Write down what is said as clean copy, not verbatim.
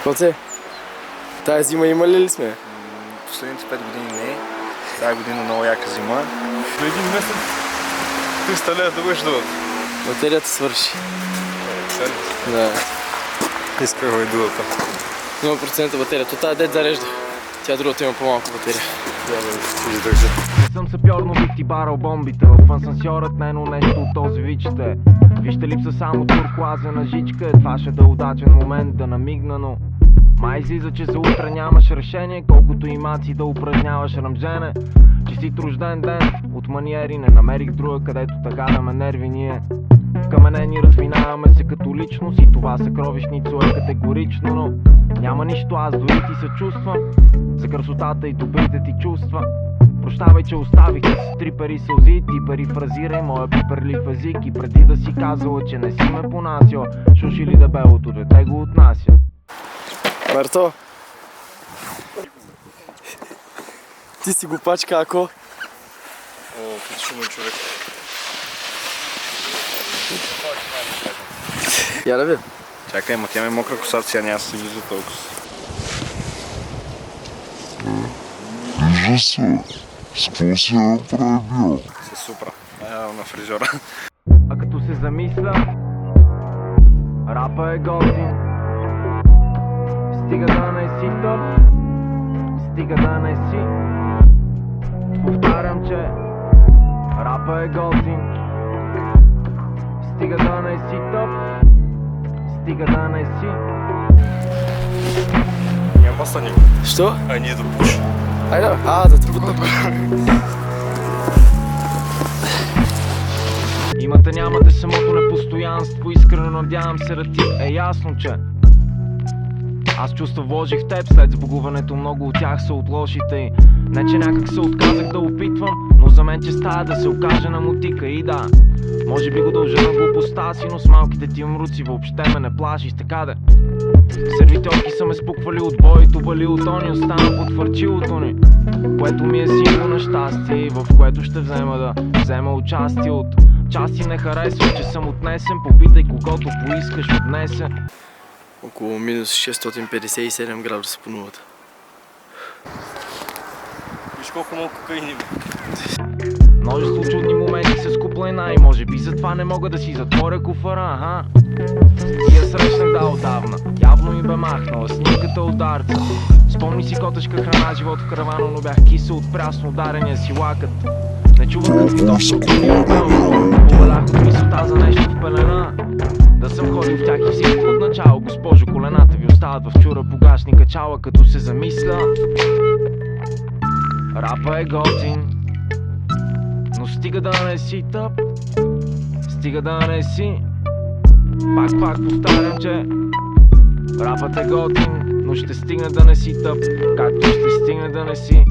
Коце, тая зима имали ли сме? Последните 5 години не. Тая година много яка зима. До един месец 300 лева да бъдеш дълът. Батерията свърши. Сели? Да. Исках да дълата. 0% батерия. То тази дет зареждах. Тя другата има по-малко батерия. Ти държи. Не съм сапьор, но бих ти барал бомбите. В асансьорът нено нещо от този вичте. Вижте липса само туркуазена жичка. Това ще да е удачен момент да намигна, но май излиза, че за утре нямаш решение. Колкото и маци да упражняваш ръмжене. Честит рожден ден, от маниери не намерих друга, където така да ме нерви ние. В каменени разминаваме се като личност и това съкровищницо е категорично, но няма нищо, аз дори ти се чувствам за красотата и добрите ти чувства. Прощавай, че оставих с трипери сълзи, ти перифразирай моя пиперлив език и преди да си казала, че не си ме понасял, шуши ли дебелото дете го отнася. Марто, ти си го пачка, ако? О, като шумен човек. Я да видя. Чакай, ама тя ме мокра косата, сега няма да се вижда толкова. Вижда се, с какво си я направил? С супра. На фризьора. А като се замисля, рапа е готин. Стига да не си топ, стига да не си. Повтарям, че рапа е готин. Стига да не си топ, стига да не си. Няма баса никой. Що? Ай, ние да пуш. Айде, да те бутна. Имате, нямате самото непостоянство. Искрено надявам се да ти е ясно, че аз чувства вложих в теб. След сбогуването много от тях са от лошите и не че някак се отказах да опитвам, но за мен че става да се окаже на мотика. И да, може би го дължа на глупостта си, но с малките ти умруци въобще ме не плашиш, така да. Сервитьорки са ме спуквали от бойто, вали от они, остана под твърчилото ни, което ми е символ на щастие, в което ще взема участие. От части не харесвам, че съм отнесен, попитай когото поискаш отнесе. Около минус 657 градуса по нулата. Виж колко много кокаини. Множество чудни моменти с куплена и може би затова не мога да си затворя куфара, аха. И я срещнах отдавна, явно ми бе махнала снимката от дарца. Спомни си котешка храна, живот в каравана, но бях кисел от прясно ударения си лакът. Не чувах какви точно повалях от мисълта за нещо в пелена. Да съм ходил в тях и всичко от начало. Госпожо, колената ви остават в чура погашни качала, като се замисля. Рапа е готин, но стига да не си тъп, стига да не си. Пак повтарям, че рапът е готин, но ще стигне да не си тъп, както ще стигне да не си.